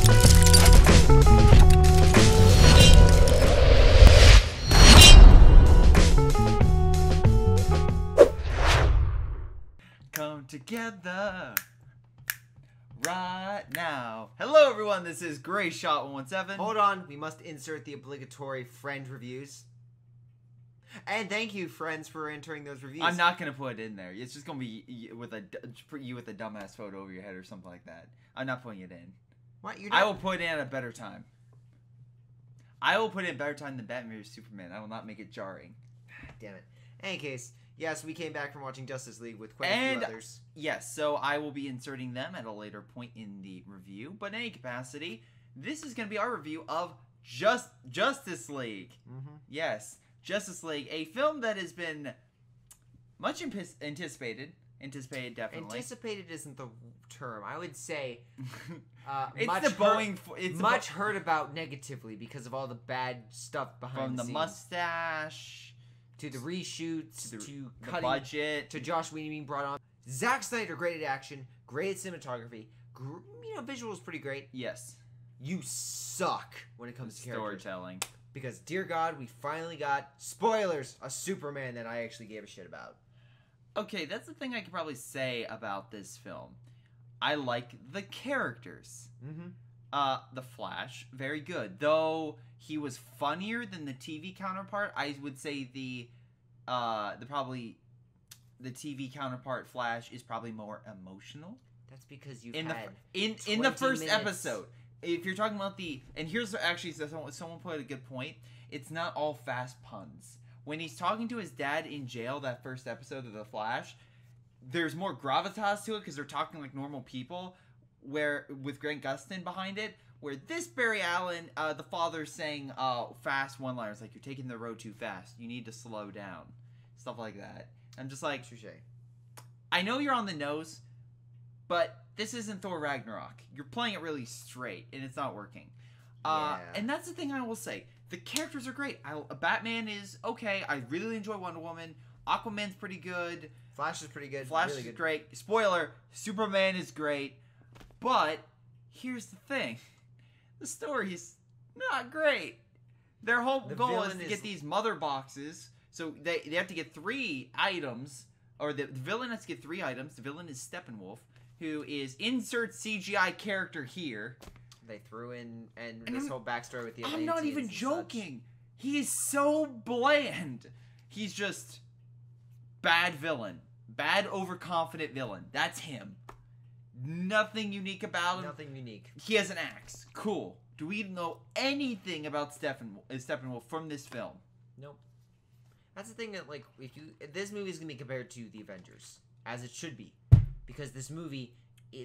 Come together right now. Hello everyone, this is Greyshot117. Hold on, we must insert the obligatory friend reviews. And thank you, friends, for entering those reviews. I'm not gonna put it in there. It's just gonna be you with a dumbass photo over your head or something like that. I'm not putting it in. What? I will put it in at a better time. I will put it in a better time than Batman vs Superman. I will not make it jarring. Damn it. In any case, yes, we came back from watching Justice League with quite a few others. Yes, so I will be inserting them at a later point in the review. But in any capacity, this is going to be our review of Justice League. Yes, Justice League, a film that has been much anticipated. Anticipated, definitely. Anticipated isn't the term. I would say it's much the Boeing. It's much heard about negatively because of all the bad stuff behind the scenes. From the mustache to the reshoots to the cutting, budget to Josh Whedon being brought on. Zack Snyder, great at action, great at cinematography. Visuals pretty great. Yes. You suck when it comes to storytelling. Because, dear God, we finally got, spoilers, a Superman that I actually gave a shit about. Okay, that's the thing I could probably say about this film. I like the characters. The Flash, very good. Though he was funnier than the TV counterpart, I would say the TV counterpart Flash is probably more emotional. That's because you've in had in the first episode. If you're talking about and here's actually someone put a good point. It's not all fast puns. When he's talking to his dad in jail, that first episode of The Flash, there's more gravitas to it because they're talking like normal people, where with Grant Gustin behind it, where this Barry Allen, the father's saying fast one-liners, like, you're taking the road too fast, you need to slow down, stuff like that. I'm just like, touche. I know you're on the nose, but this isn't Thor Ragnarok. You're playing it really straight, and it's not working. Yeah. And that's the thing I will say. The characters are great. Batman is okay. I really enjoy Wonder Woman. Aquaman's pretty good. Flash is pretty good. Flash really is good. great. Spoiler, Superman is great. But here's the thing. The story's not great. Their whole goal is to get these mother boxes. So they have to get 3 items. Or the villain has to get 3 items. The villain is Steppenwolf, who is insert CGI character here. They threw in this whole backstory with the Atlanteans. I'm not even joking. He is so bland. He's just bad villain. Bad overconfident villain. That's him. Nothing unique about him. Nothing unique. He has an axe. Cool. Do we know anything about Steppenwolf from this film? Nope. That's the thing that, like, if this movie is gonna be compared to the Avengers, as it should be, because this movie,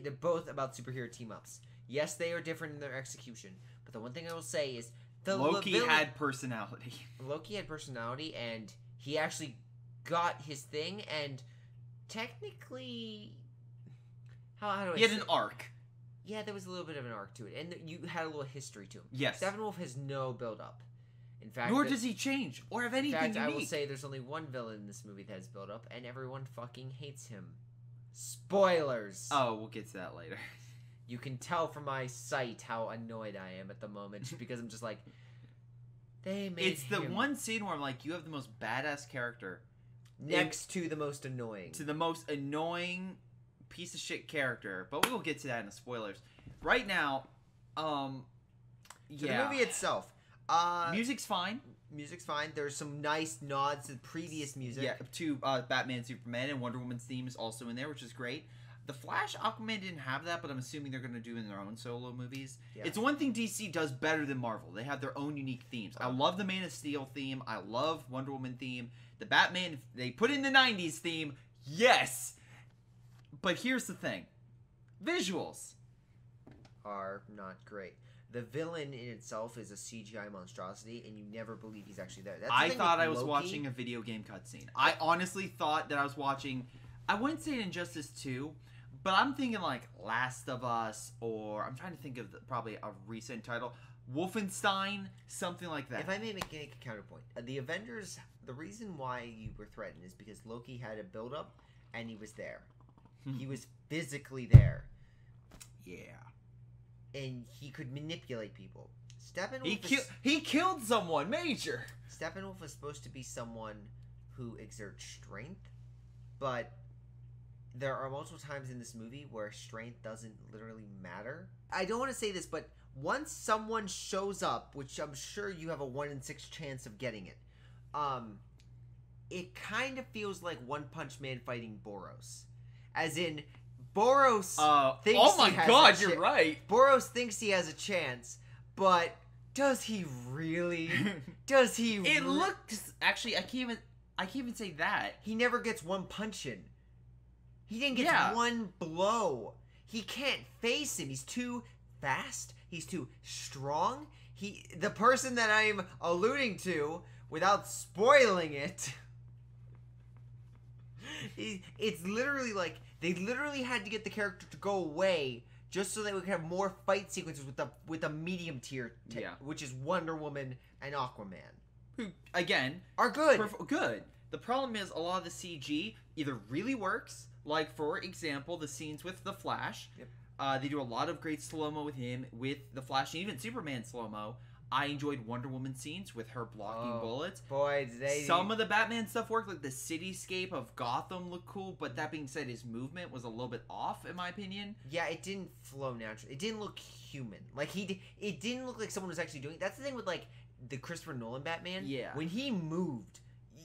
they're both about superhero team-ups. Yes, they are different in their execution, but the one thing I will say is Loki had personality. Loki had personality, and he actually got his thing, and technically, how do I say? He had an arc. Yeah, there was a little bit of an arc to it, and you had a little history to him. Yes. Steppenwolf has no build-up. In fact, nor does he change or have anything unique. I will say there's only one villain in this movie that has build-up, and everyone fucking hates him. Spoilers. Oh, we'll get to that later. You can tell from my sight how annoyed I am at the moment because I'm just like, they made It's the one scene where I'm like, you have the most badass character next to the most annoying. To the most annoying piece of shit character. But we will get to that in the spoilers. Right now, the movie itself. Music's fine. Music's fine. There's some nice nods to the previous music. Yeah, to Batman, Superman, and Wonder Woman's theme is also in there, which is great. The Flash, Aquaman didn't have that, but I'm assuming they're going to do in their own solo movies. Yeah. It's one thing DC does better than Marvel. They have their own unique themes. I love the Man of Steel theme. I love Wonder Woman theme. The Batman, they put in the 90s theme. Yes! But here's the thing. Visuals are not great. The villain in itself is a CGI monstrosity, and you never believe he's actually there. That's the thing thought with I was Loki. watching a video game cutscene. I honestly thought that I was watching... I wouldn't say Injustice 2, but I'm thinking like Last of Us, or I'm trying to think of probably a recent title. Wolfenstein, something like that. If I may make a counterpoint. The Avengers, the reason why you were threatened is because Loki had a build-up, and he was there. He was physically there. Yeah. and he could manipulate people. He killed someone major. Steppenwolf is supposed to be someone who exerts strength, but there are multiple times in this movie where strength doesn't literally matter. I don't want to say this, but once someone shows up, which I'm sure you have a 1 in 6 chance of getting it, it kind of feels like One Punch Man fighting Boros. As in, Boros thinks oh my god, you're right. Boros thinks he has a chance, but does he really? Does he? It looks actually. I can't even say that. He never gets one punch in. He didn't get one blow. He can't face him. He's too fast. He's too strong. The person that I'm alluding to, without spoiling it, it's literally like they literally had to get the character to go away just so that we could have more fight sequences with a medium tier, which is Wonder Woman and Aquaman, who again are good. Good. The problem is a lot of the CG either really works, like for example the scenes with the Flash. Yep. They do a lot of great slow-mo with him, with the Flash, and even Superman slow-mo. I enjoyed Wonder Woman scenes with her blocking bullets. Boy, some of the Batman stuff worked, like the cityscape of Gotham looked cool, but that being said, his movement was a little bit off, in my opinion. Yeah, it didn't flow naturally. It didn't look human. Like, it didn't look like someone was actually doing it. That's the thing with, like, the Christopher Nolan Batman. Yeah. When he moved,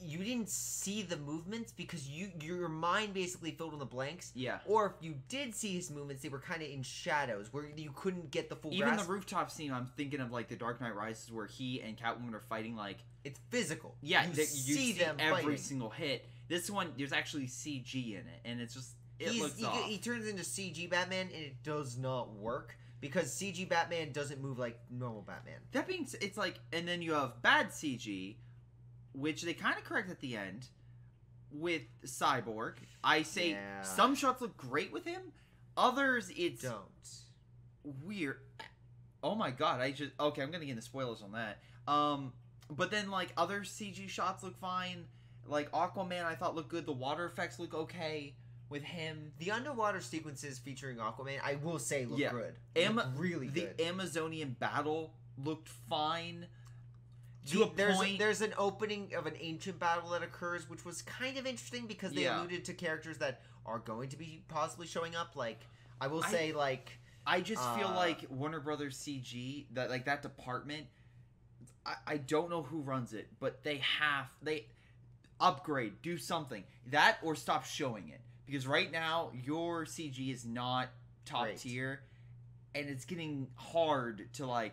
you didn't see the movements because your mind basically filled in the blanks. Yeah. Or if you did see his movements, they were kind of in shadows where you couldn't get the full Even grasp. the rooftop scene, I'm thinking of like the Dark Knight Rises where he and Catwoman are fighting like... It's physical. Yeah, you see them every fighting. single hit. This one, there's actually CG in it, and it's just... looks off. He turns into CG Batman, and it does not work. Because CG Batman doesn't move like normal Batman. That being said, it's like... And then you have bad CG... which they kind of correct at the end with Cyborg. I say some shots look great with him. Others, it's weird. Oh my god, okay, I'm gonna get into spoilers on that. But then, like, other CG shots look fine. Like, Aquaman, I thought looked good. The water effects look okay with him. The underwater sequences featuring Aquaman, I will say, look good. Look really good. The Amazonian battle looked fine. There's an opening of an ancient battle that occurs, which was kind of interesting because they alluded to characters that are going to be possibly showing up. Like, I will say, like... I just feel like Warner Brothers CG, that department, I don't know who runs it, but they upgrade, do something. That or stop showing it. Because right now, your CG is not top tier, and it's getting hard to, like...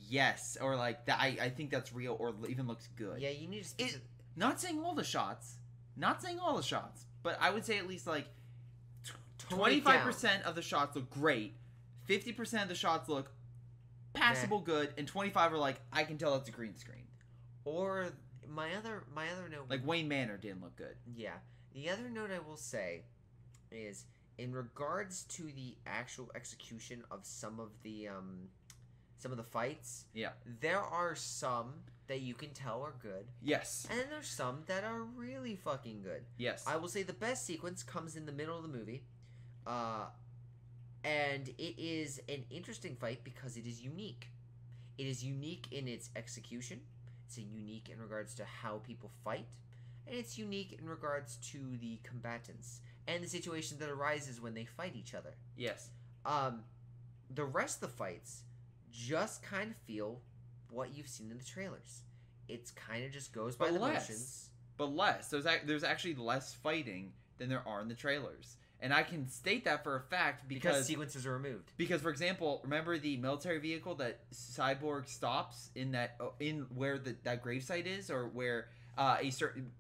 Yes, or like that. I think that's real, or even looks good. Yeah, you need to. Not saying all the shots, but I would say at least like 25% of the shots look great, 50% of the shots look passable, good, and 25 are like I can tell that's a green screen. Or my other note, like Wayne Manor didn't look good. Yeah, the other note I will say is in regards to the actual execution of some of the fights, there are some that you can tell are good. Yes. And then there's some that are really fucking good. Yes. I will say the best sequence comes in the middle of the movie. And it is an interesting fight because it is unique. It is unique in its execution. It's unique in regards to how people fight. And it's unique in regards to the combatants and the situation that arises when they fight each other. Yes. The rest of the fights just kind of feel what you've seen in the trailers. It's kind of just goes by the motions. But less. There's actually less fighting than there are in the trailers. And I can state that for a fact because sequences are removed. Because, for example, remember the military vehicle that Cyborg stops in where that gravesite is, or where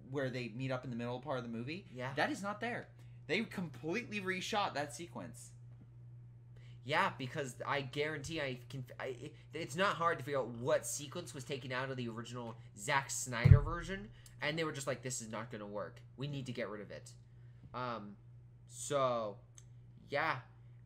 where they meet up in the middle part of the movie? Yeah. That is not there. They completely reshot that sequence. Yeah, because I guarantee it's not hard to figure out what sequence was taken out of the original Zack Snyder version, and they were just like, this is not going to work. We need to get rid of it. So, yeah.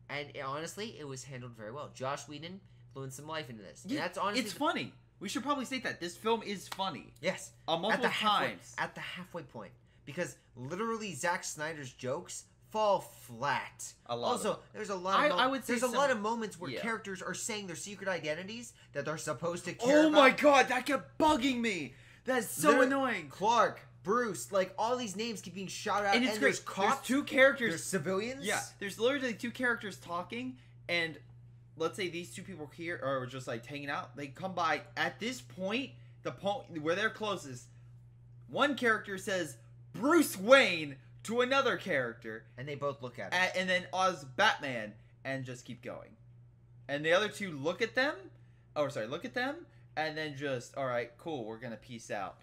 And honestly, it was handled very well. Josh Whedon blew in some life into this. Yeah, and that's honestly... It's funny. We should probably state that. This film is funny. Yes. Multiple times. At the halfway point. Because literally Zack Snyder's jokes fall flat. Also, there's a lot of there's a lot of moments where characters are saying their secret identities that they're supposed to care about. Oh my god, that kept bugging me. That's so annoying. Clark, Bruce, like all these names keep being shouted out, and there's cops. There's 2 characters. There's civilians. Yeah, there's literally 2 characters talking, and let's say these 2 people here are just like hanging out. They come by at this point, the point where they're closest. One character says Bruce Wayne to another character, and they both look at it. And then Oz Batman, and just keep going. And the other 2 look at them, and then just, all right, cool, we're gonna peace out.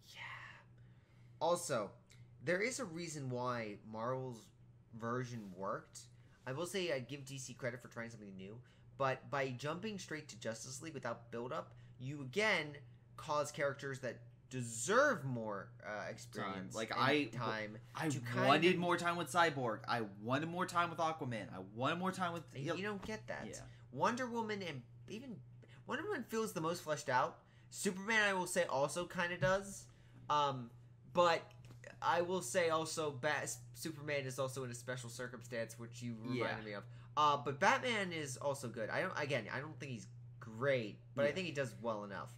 Yeah. Also, there is a reason why Marvel's version worked. I will say I give DC credit for trying something new, but by jumping straight to Justice League without build-up, you again cause characters that deserve more experience. I wanted more time with Cyborg. I wanted more time with Aquaman. I wanted more time with... You don't get that. Yeah. Wonder Woman, and even Wonder Woman feels the most fleshed out. Superman, I will say, also kind of does. But I will say also Superman is also in a special circumstance, which you reminded me of. But Batman is also good. I don't think he's great, but I think he does well enough.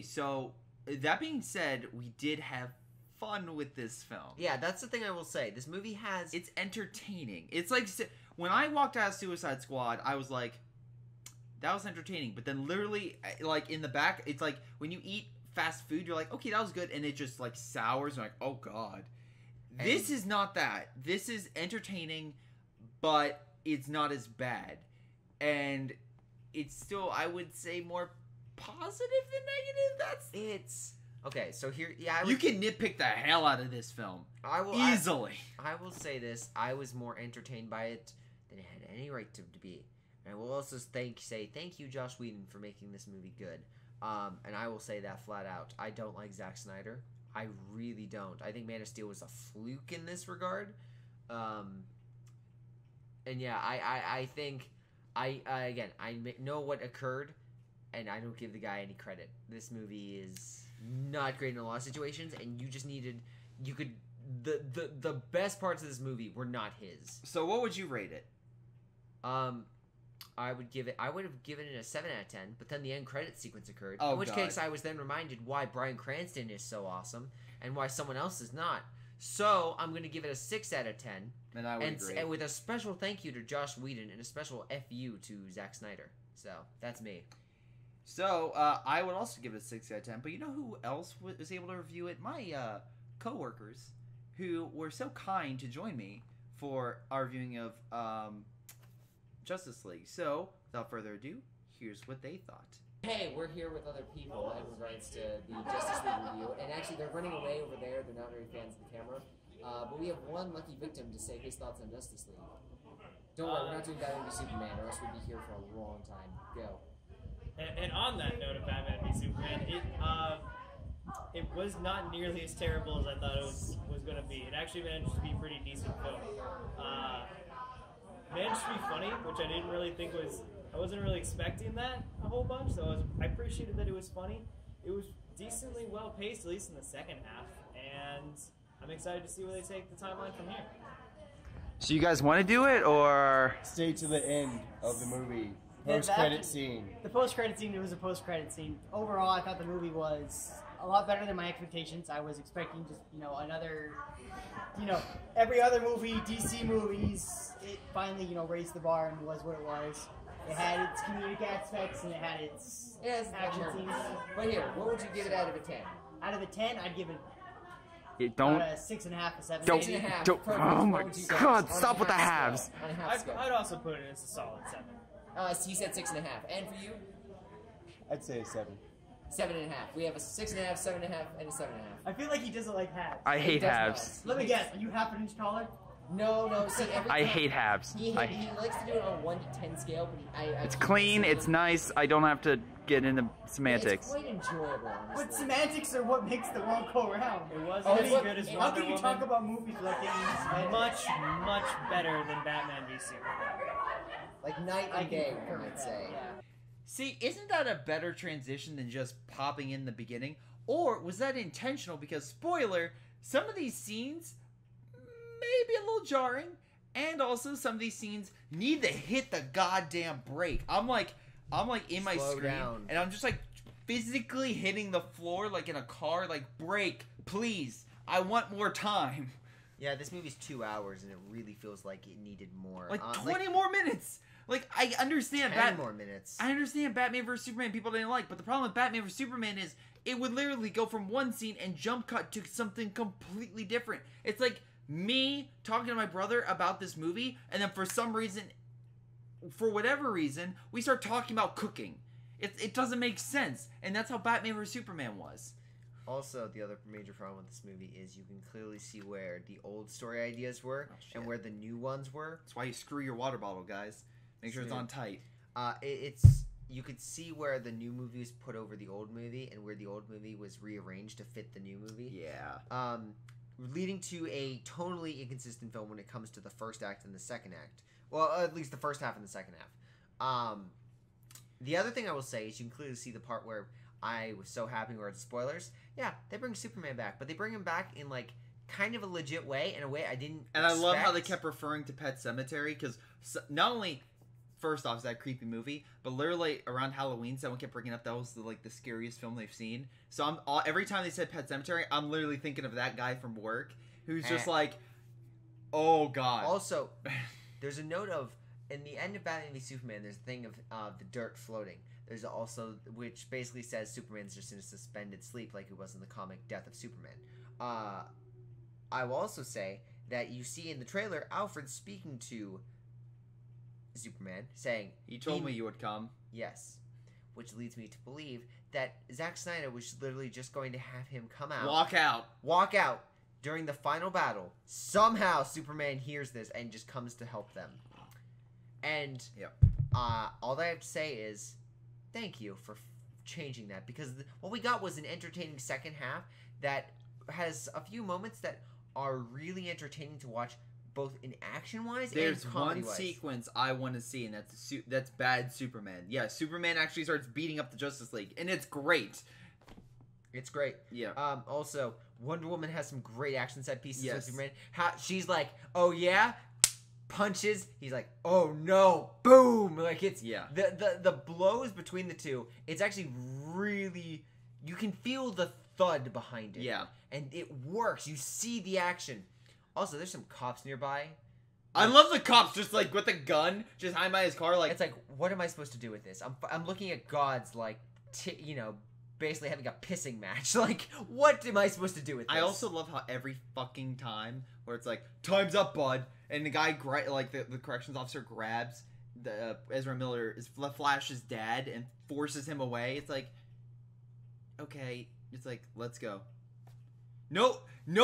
So that being said, we did have fun with this film. Yeah, that's the thing I will say. This movie has... It's entertaining. It's like, when I walked out of Suicide Squad, I was like, that was entertaining. But then literally, like, in the back, it's like, when you eat fast food, you're like, okay, that was good. And it just, like, sours. And like, oh, God. This is not that. This is entertaining, but it's not as bad. And it's still, I would say, more positive than negative. Okay, so here, you can nitpick the hell out of this film. Easily. I will say this: I was more entertained by it than it had any right to be. And I will also say thank you, Joss Whedon, for making this movie good. And I will say that flat out. I don't like Zack Snyder. I really don't. I think Man of Steel was a fluke in this regard. And yeah, I think I know what occurred. And I don't give the guy any credit. This movie is not great in a lot of situations, and the best parts of this movie were not his. So what would you rate it? I would have given it a 7 out of 10, but then the end credit sequence occurred. Oh, in which case I was then reminded why Bryan Cranston is so awesome and why someone else is not. So I'm going to give it a 6 out of 10. And I would agree. And with a special thank you to Joss Whedon and a special FU to Zack Snyder. So that's me. So, I would also give it a 6 out of 10, but you know who else was able to review it? My co-workers, who were so kind to join me for our viewing of Justice League. So, without further ado, here's what they thought. Hey, we're here with other people in regards to the Justice League review, and actually they're running away over there. They're not very fans of the camera. But we have one lucky victim to say his thoughts on Justice League. Don't worry, we're not doing Batman v Superman, or else we'd be here for a long time. Go. And on that note of Batman v Superman, it was not nearly as terrible as I thought it was going to be. It actually managed to be a pretty decent film. Managed to be funny, which I didn't really think was... I wasn't really expecting that a whole bunch, so I appreciated that it was funny. It was decently well paced, at least in the second half, and I'm excited to see where they take the timeline from here. So you guys want to do it, or...? Stay to the end of the movie. Post-credit scene. The post-credit scene, it was a post-credit scene. Overall, I thought the movie was a lot better than my expectations. I was expecting just, another, every other movie, DC movies, it finally, raised the bar and was what it was. It had its comedic aspects and it had its action scenes. But here, what would you give it out of a 10? Out of a 10, I'd give it a 6.5, a 7. Don't. Oh my God! Stop with the halves. I'd also put it as a solid 7. So he said 6.5. And for you? I'd say a 7. 7.5. We have a 6.5, 7.5, and a 7.5. I feel like he doesn't like halves. I hate halves. Let me guess. Are you half an inch taller? No. See, I hate halves. He likes to do it on a 1 to 10 scale, but it's clean. It's nice. I don't have to get into semantics. It's quite enjoyable, honestly. But semantics are what makes the world go round. It wasn't as good as Wonder Woman. How can you talk about movies without getting into semantics? Much better than Batman v Superman. Like night and day, one might say. Yeah. See, isn't that a better transition than just popping in the beginning? Or was that intentional? Because, spoiler, some of these scenes may be a little jarring, and also some of these scenes need to hit the goddamn brake. I'm like in my Slow screen, down. and I'm just like physically hitting the floor like in a car, like brake, please. I want more time. Yeah, this movie's 2 hours, and it really feels like it needed more. Like 20 more minutes. Like, I understand 10 more minutes. I understand Batman vs Superman people didn't like, but the problem with Batman vs Superman is it would literally go from one scene and jump cut to something completely different. It's like me talking to my brother about this movie, and then for some reason, for whatever reason, we start talking about cooking. It doesn't make sense, and that's how Batman vs Superman was. Also, the other major problem with this movie is you can clearly see where the old story ideas were and where the new ones were. That's why you screw your water bottle, guys. Make sure it's on tight. You could see where the new movie was put over the old movie and where the old movie was rearranged to fit the new movie. Yeah. Leading to a totally inconsistent film when it comes to the first act and the second act. Well, at least the first half and the second half. The other thing I will say is you can clearly see the part where I was so happy where it's spoilers. Yeah, they bring Superman back, but they bring him back in like kind of a legit way, in a way I didn't And expect. I love how they kept referring to Pet Sematary, because not only, first off, is that creepy movie, but literally around Halloween, someone kept bringing up that was the scariest film they've seen. So every time they said Pet Sematary, I'm literally thinking of that guy from work who's just like, oh god. Also, there's a note of, in the end of Batman v Superman, there's a thing of the dirt floating. There's also, which basically says Superman's just in a suspended sleep like it was in the comic Death of Superman. I will also say that you see in the trailer Alfred speaking to Superman, saying, You told me you would come. Yes. Which leads me to believe that Zack Snyder was literally just going to have him come out. Walk out during the final battle. Somehow Superman hears this and just comes to help them. And all that I have to say is, thank you for changing that, because what we got was an entertaining second half that has a few moments that are really entertaining to watch, both in action-wise and comedy-wise. There's one sequence I want to see, and that's bad Superman. Yeah, Superman actually starts beating up the Justice League, and it's great. It's great. Yeah. Also, Wonder Woman has some great action set pieces with Superman. She's like, oh yeah? Punches, he's like, oh no, boom! Like, it's the blows between the two, it's actually really, you can feel the thud behind it. Yeah. And it works. You see the action. Also, there's some cops nearby. I love the cops just like with a gun, just hiding by his car. Like, it's like, what am I supposed to do with this? I'm looking at gods like, basically having a pissing match. Like, what am I supposed to do with this? I also love how every fucking time where it's like, time's up, bud, and the guy, like, the corrections officer grabs the Ezra Miller, Flash's dad, and forces him away. It's like, okay, it's like, let's go. No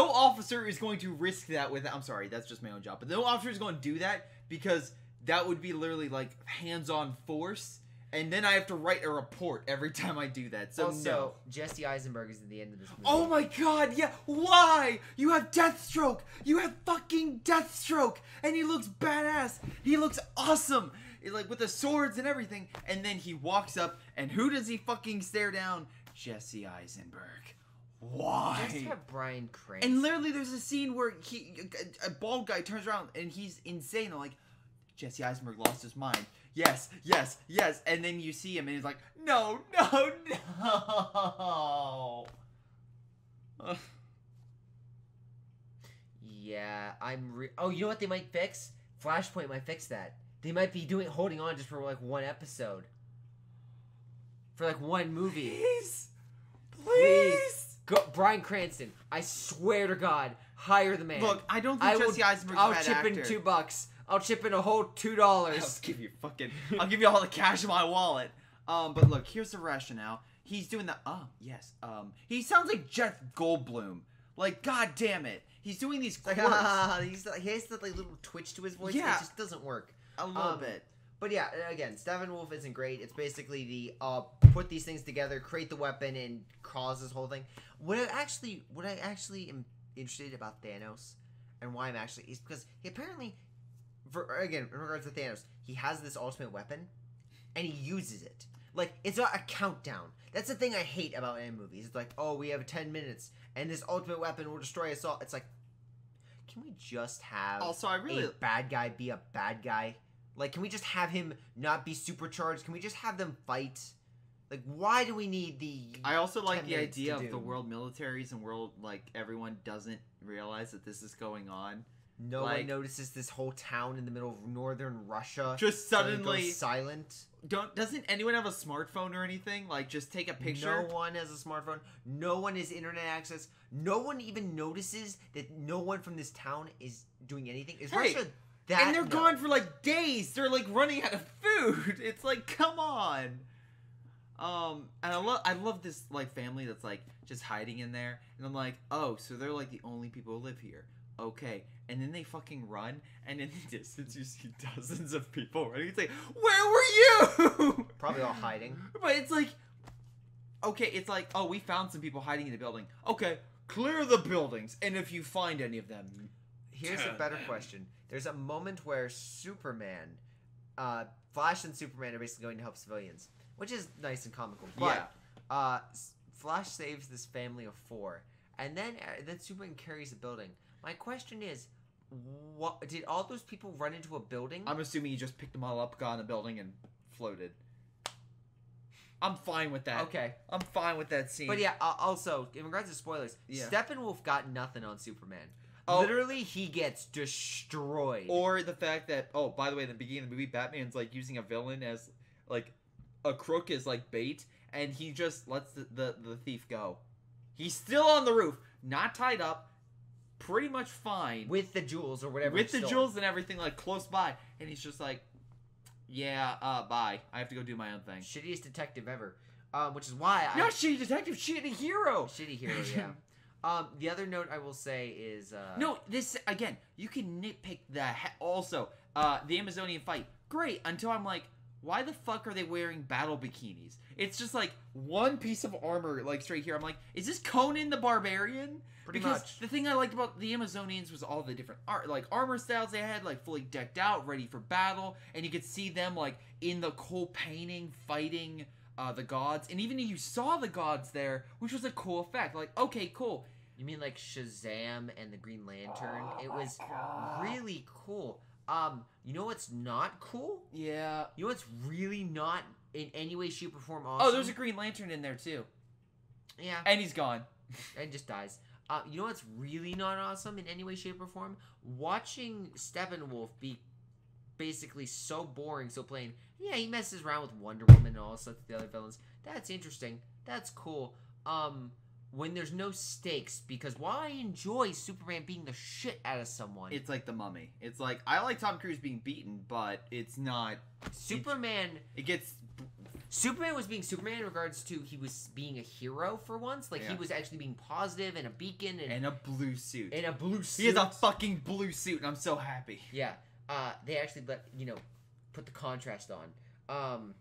officer is going to risk that with, I'm sorry, that's just my own job, but no officer is going to do that, because that would be literally like hands-on force. And then I have to write a report every time I do that. So also, no. Jesse Eisenberg is at the end of this movie. Oh my god, yeah. Why? You have Deathstroke. You have fucking Deathstroke. And he looks badass. He looks awesome. Like, with the swords and everything. And then he walks up, and who does he fucking stare down? Jesse Eisenberg. Why? Just have Bryan Cranston. And literally there's a scene where a bald guy turns around, and he's insane. I'm like, Jesse Eisenberg lost his mind. Yes, yes, yes. And then you see him, and he's like, no. Yeah, oh, you know what they might fix? Flashpoint might fix that. They might be holding on just for like one episode. For like one movie. Please. Go, Bryan Cranston. I swear to God, hire the man. Look, I don't think Jesse Eisenberg's a bad actor. I'll chip in $2. I'll chip in a whole $2. I'll give you all the cash in my wallet. But look, here's the rationale. He's doing the, he sounds like Jeff Goldblum. Like, god damn it. He's doing these quirks. He has that like little twitch to his voice. Yeah. It just doesn't work. A little bit. But yeah, again, Steppenwolf isn't great. It's basically the put these things together, create the weapon, and cause this whole thing. What I actually am interested about Thanos, and why I'm actually, is because he apparently, in regards to Thanos, he has this ultimate weapon, and he uses it. Like, it's not a countdown. That's the thing I hate about anime movies. It's like, oh, we have 10 minutes, and this ultimate weapon will destroy us all. It's like, can we just have a bad guy be a bad guy? Like, can we just have him not be supercharged? Can we just have them fight? Like, why do we need the... I also like the idea of the world militaries and world, like, everyone doesn't realize that this is going on. No one notices this whole town in the middle of northern Russia just suddenly goes silent. Doesn't anyone have a smartphone or anything? Like, just take a picture? No one has a smartphone. No one has internet access. No one even notices that no one from this town is doing anything. Is Russia that... And they're gone for, like, days. They're, like, running out of food. It's like, come on. And I love this, like, family that's, like, just hiding in there. And I'm like, oh, so they're, like, the only people who live here. Okay. And then they fucking run, and in the distance you see dozens of people running. It's like, where were you? Probably all hiding. But it's like, okay, it's like, oh, we found some people hiding in the building. Okay, clear the buildings, and if you find any of them, here's a better question. There's a moment where Superman, Flash and Superman are basically going to help civilians, which is nice and comical. But, Flash saves this family of 4, and then Superman carries the building. My question is, what did all those people run into a building? I'm assuming he just picked them all up, got in the building, and floated. I'm fine with that. Okay. I'm fine with that scene. But yeah, also, in regards to spoilers, Steppenwolf got nothing on Superman. Oh. Literally, he gets destroyed. Or the fact that, oh, by the way, in the beginning of the movie, Batman's, like, using a villain as, like, a crook as, like, bait, and he just lets the thief go. He's still on the roof, not tied up, pretty much fine. With the jewels or whatever. With the jewels and everything, like, close by. And he's just like, yeah, bye. I have to go do my own thing. Shittiest detective ever. Which is why Not shitty detective, shitty hero! Shitty hero, yeah. The other note I will say is... No, this, again, you can nitpick the... Also, the Amazonian fight. Great, until I'm like, why the fuck are they wearing battle bikinis? It's just like one piece of armor, like straight here. I'm like, is this Conan the Barbarian? Pretty because much. The thing I liked about the Amazonians was all the different armor styles they had, like fully decked out, ready for battle, and you could see them like in the cool painting, fighting the gods, and even you saw the gods there, which was a cool effect. Like, okay, cool. You mean like Shazam and the Green Lantern? It was really cool. You know what's not cool? Yeah. You know what's really not in any way, shape, or form awesome? Oh, there's a Green Lantern in there too. Yeah. And he's gone. And just dies. You know what's really not awesome in any way, shape, or form? Watching Steppenwolf be basically so boring, so plain. Yeah, he messes around with Wonder Woman and all sorts of the other villains. That's interesting. That's cool. When there's no stakes, because while I enjoy Superman beating the shit out of someone, it's like the Mummy. It's like, I like Tom Cruise being beaten, but it's not... Superman... It gets... Superman was being Superman in regards to he was being a hero for once. Like, he was actually being positive and a beacon. And a blue suit. And a blue suit. He has a fucking blue suit, and I'm so happy. Yeah. They actually put the contrast on.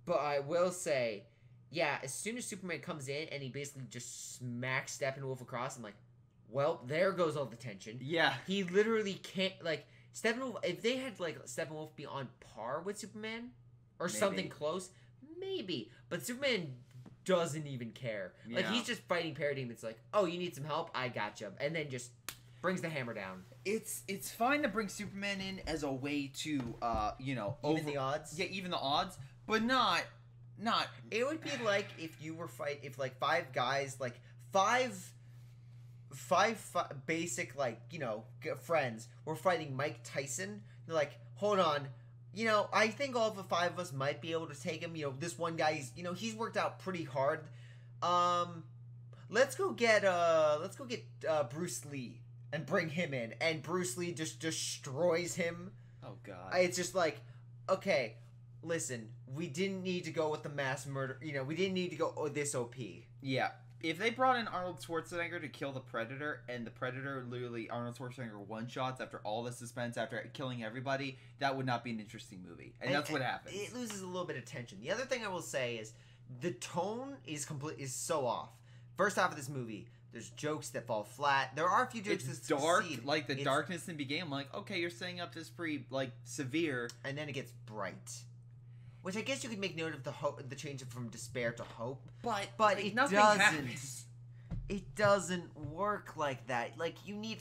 But I will say... Yeah, as soon as Superman comes in and he basically just smacks Steppenwolf across, I'm like, well, there goes all the tension. Yeah. He literally can't, like, Steppenwolf, if they had, like, Steppenwolf be on par with Superman, or something close, maybe. But Superman doesn't even care. Yeah. Like, he's just fighting Paradigm. It's like, oh, you need some help? I gotcha. And then just brings the hammer down. It's fine to bring Superman in as a way to, Even the odds? Yeah, even the odds, but not... It would be like if you were if like 5 guys, like five basic, like, friends were fighting Mike Tyson. They're like, hold on, I think all of the 5 of us might be able to take him. This one guy, he's worked out pretty hard. Let's go get Bruce Lee and bring him in, and Bruce Lee just destroys him. Oh God! It's just like, okay. Listen, we didn't need to go with the mass murder. We didn't need to go this OP. Yeah. If they brought in Arnold Schwarzenegger to kill the Predator, and the Predator literally, Arnold Schwarzenegger one-shots after all the suspense, after killing everybody, that would not be an interesting movie. And that's what happens. It loses a little bit of tension. The other thing I will say is, the tone is so off. First half of this movie, there's jokes that fall flat. There are a few jokes that dark, succeed. like the darkness in the beginning. I'm like, okay, you're setting up this pretty, like, severe. And then it gets bright. which I guess you could make note of the change from despair to hope. But But it nothing doesn't. happens. It doesn't work like that. Like you need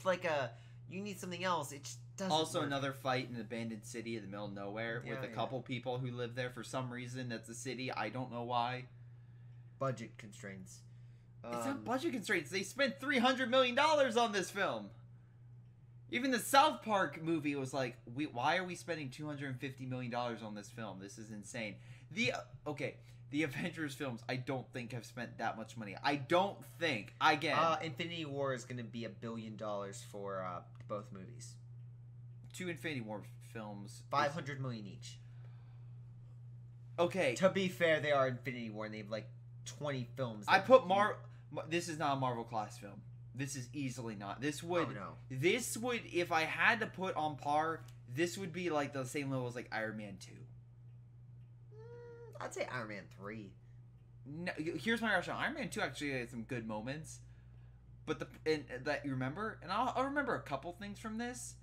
something else. It just doesn't. Also, work. another fight in an abandoned city in the middle of nowhere with Yeah, a couple people who live there for some reason. That's a city. I don't know why. budget constraints. It's not budget constraints. They spent $300 million on this film. Even the South Park movie was like, why are we spending $250 million on this film? This is insane. The Avengers films, I don't think have spent that much money. I don't think. Again, Infinity War is going to be $1 billion for both movies. 2 Infinity War films. $500 million each. Okay. To be fair, they are Infinity War, and they have like 20 films. I put This is not a Marvel class film. This is easily not. This would. Oh, no. This would, if I had to put on par, this would be like the same level as like Iron Man 2. I'd say Iron Man 3. No, here's my rationale. Iron Man 2 actually had some good moments, but that you remember, and I'll remember a couple things from this,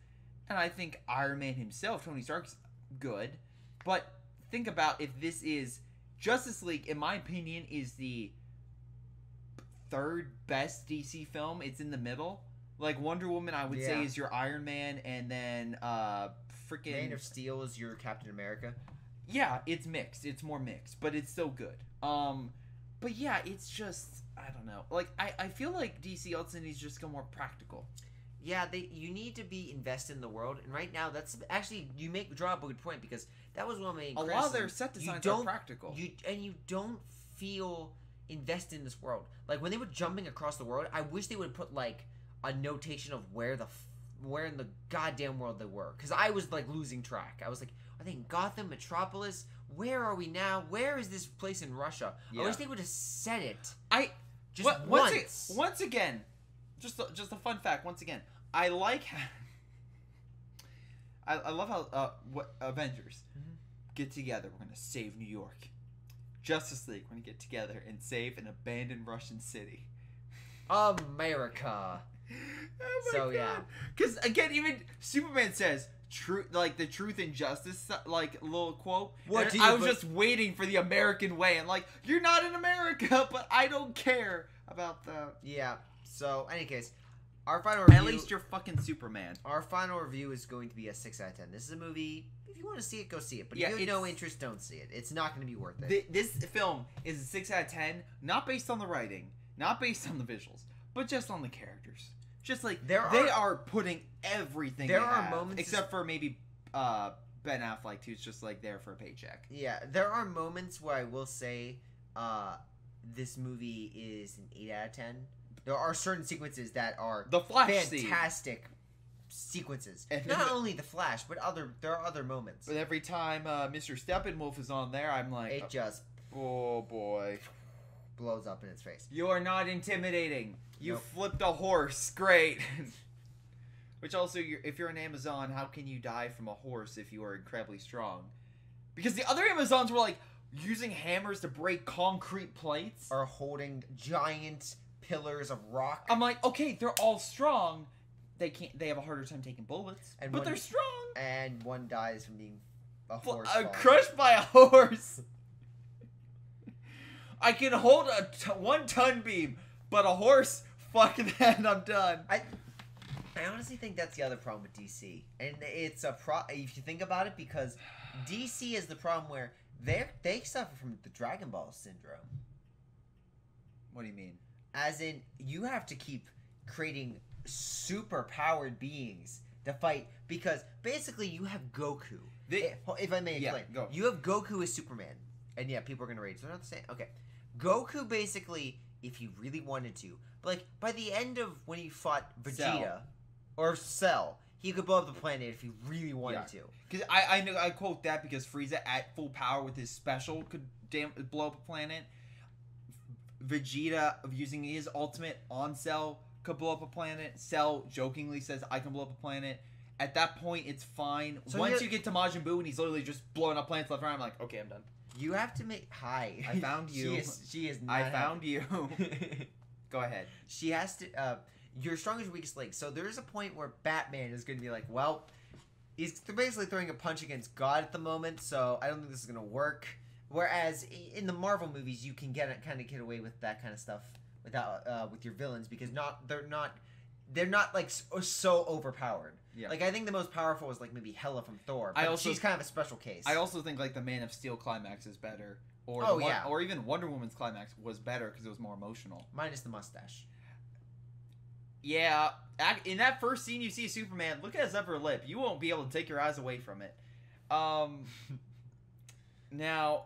and I think Iron Man himself, Tony Stark's good, but think about if this is Justice League. In my opinion, is the third best DC film. It's in the middle. Like Wonder Woman, I would say is your Iron Man, and then freaking Man of Steel is your Captain America. Yeah, it's mixed. It's more mixed, but it's still good. But yeah, it's just I don't know. Like I feel like DC also needs to just go more practical. Yeah, you need to be invested in the world, and right now that's actually you draw up a good point because that was one of my main A lot of their set designs are practical. You don't feel invested in this world. Like when they were jumping across the world, I wish they would put like a notation of where in the goddamn world they were, because I was like losing track. I was like, are they in Gotham, Metropolis? Where are we now? Where is this place in Russia? Yeah. I wish they would have said it. Once again, just a fun fact. Once again, I like how I love how Avengers get together. We're gonna save New York. Justice League, we're gonna get together and save an abandoned Russian city. America. Oh my So, God. yeah. Because again, even Superman says the truth and justice, like little quote. I was just waiting for the American way, and like, you're not in America, but I don't care about the. Yeah. So, any case, our final review. At least you're fucking Superman. Our final review is going to be a 6 out of 10. This is a movie. If you want to see it, go see it. But if you have no interest, don't see it. It's not going to be worth it. This film is a 6 out of 10, not based on the writing, not based on the visuals, but just on the characters. Just like they are putting everything. There are moments, except for maybe Ben Affleck, who's just like there for a paycheck. Yeah, there are moments where I will say this movie is an 8 out of 10. There are certain sequences that are the Flash fantastic sequences. And not only the Flash, but there are other moments. But every time Mr. Steppenwolf is on there, I'm like, it just oh boy, blows up in its face. You are not intimidating. You Nope. flipped a horse. Great. Which also, if you're an Amazon, how can you die from a horse if you are incredibly strong? Because the other Amazons were like using hammers to break concrete plates. Or holding giant pillars of rock. I'm like, okay, they're all strong. They have a harder time taking bullets, but they're strong. And one dies from being a horse. Crushed by a horse. I can hold a 1-ton beam, but a horse, fuck that, I'm done. I honestly think that's the other problem with DC, and it's if you think about it, because DC is the problem where they suffer from the Dragon Ball syndrome. What do you mean? As in, you have to keep creating super powered beings to fight, because basically you have Goku. If I may explain, go. You have Goku as Superman, and yeah, people are gonna rage. They're not the same. Okay, Goku basically, if he really wanted to, but like by the end of when he fought Vegeta or Cell, he could blow up the planet if he really wanted to. Because I quote that because Frieza at full power with his special could blow up a planet. Vegeta using his ultimate on Cell could blow up a planet. Cell jokingly says, I can blow up a planet. At that point, it's fine. So once you get to Majin Buu and he's literally just blowing up planets left and right, I'm like, okay, I'm done. You have to make... Hi. I found you. She is not I found you. Go ahead. She has to... your strongest weakest link. So there's a point where Batman is going to be like, well, he's basically throwing a punch against God at the moment, so I don't think this is gonna work. Whereas in the Marvel movies, you can get away with that kind of stuff without with your villains because they're not like so overpowered. Yeah. Like I think the most powerful was like maybe Hela from Thor. But she's kind of a special case. I also think like the Man of Steel climax is better, or or even Wonder Woman's climax was better because it was more emotional. Minus the mustache. Yeah, in that first scene you see Superman. Look at his upper lip. You won't be able to take your eyes away from it. Now.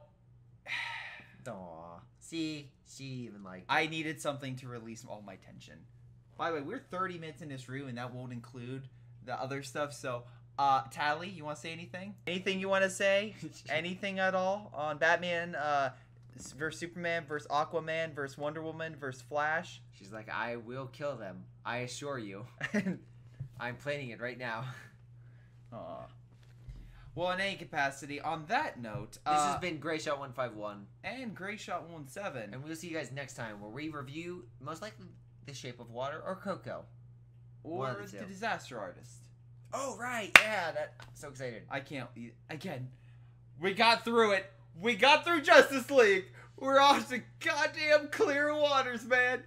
Aw. See, she even like. I needed something to release all my tension. By the way, we're 30 minutes in this review, and that won't include the other stuff. So, Tally, you want to say anything? Anything you want to say? Anything at all on Batman versus Superman versus Aquaman versus Wonder Woman versus Flash? She's like, I will kill them. I assure you. I'm planning it right now. Aw. Well, in any capacity, on that note... this has been Greyshot 151. And Greyshot 17. And we'll see you guys next time where we review, most likely, The Shape of Water or Coco. Or The Disaster Artist. Oh, right. Yeah, I'm so excited. I can't... Again, we got through it. We got through Justice League. We're off to goddamn clear waters, man.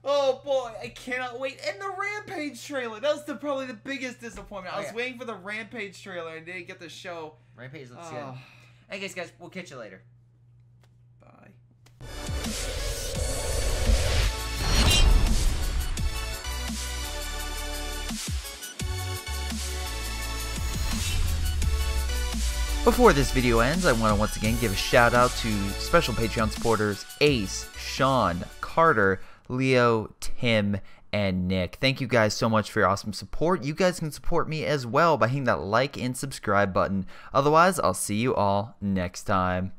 Oh boy, I cannot wait. And the Rampage trailer. That was probably the biggest disappointment. I was waiting for the Rampage trailer and didn't get the show. Rampage looks good. Hey guys, we'll catch you later. Bye. Before this video ends, I want to once again give a shout out to special Patreon supporters Ace, Sean, Carter, Leo, Tim, and Nick. Thank you guys so much for your awesome support. You guys can support me as well by hitting that like and subscribe button. Otherwise, I'll see you all next time.